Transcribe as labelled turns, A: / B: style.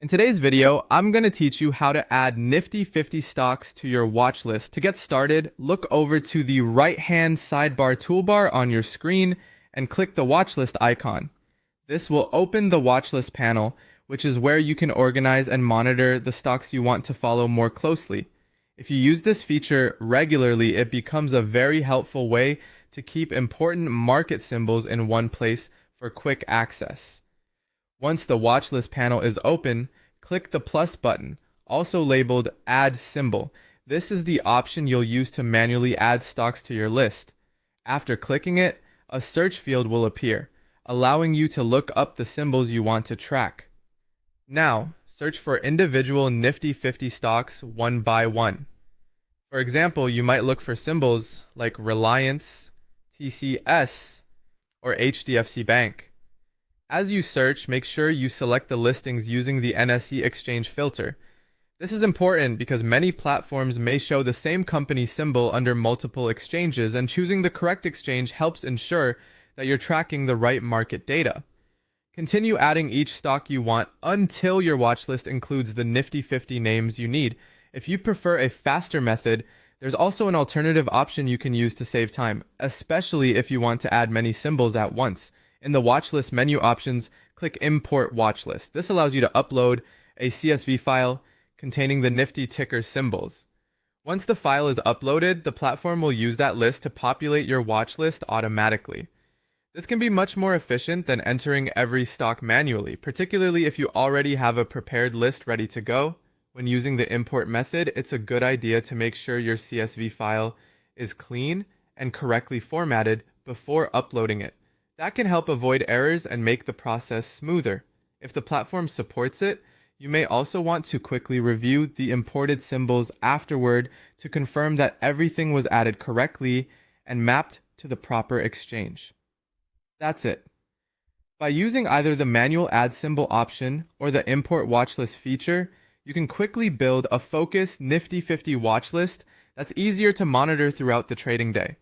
A: In today's video, I'm going to teach you how to add Nifty 50 stocks to your watch list. To get started, look over to the right-hand sidebar toolbar on your screen and click the watchlist icon. This will open the watchlist panel, which is where you can organize and monitor the stocks you want to follow more closely. If you use this feature regularly, it becomes a very helpful way to keep important market symbols in one place for quick access. Once the watchlist panel is open, click the plus button, also labeled Add Symbol. This is the option you'll use to manually add stocks to your list. After clicking it, a search field will appear, allowing you to look up the symbols you want to track. Now, search for individual Nifty 50 stocks one by one. For example, you might look for symbols like Reliance, TCS, or HDFC Bank. As you search, make sure you select the listings using the NSE exchange filter. This is important because many platforms may show the same company symbol under multiple exchanges, and choosing the correct exchange helps ensure that you're tracking the right market data. Continue adding each stock you want until your watch list includes the Nifty 50 names you need. If you prefer a faster method, there's also an alternative option you can use to save time, especially if you want to add many symbols at once. In the watchlist menu options, click Import Watchlist. This allows you to upload a CSV file containing the Nifty ticker symbols. Once the file is uploaded, the platform will use that list to populate your watchlist automatically. This can be much more efficient than entering every stock manually, particularly if you already have a prepared list ready to go. When using the import method, it's a good idea to make sure your CSV file is clean and correctly formatted before uploading it. That can help avoid errors and make the process smoother. If the platform supports it, you may also want to quickly review the imported symbols afterward to confirm that everything was added correctly and mapped to the proper exchange. That's it. By using either the manual add symbol option or the import watchlist feature, you can quickly build a focused Nifty 50 watchlist that's easier to monitor throughout the trading day.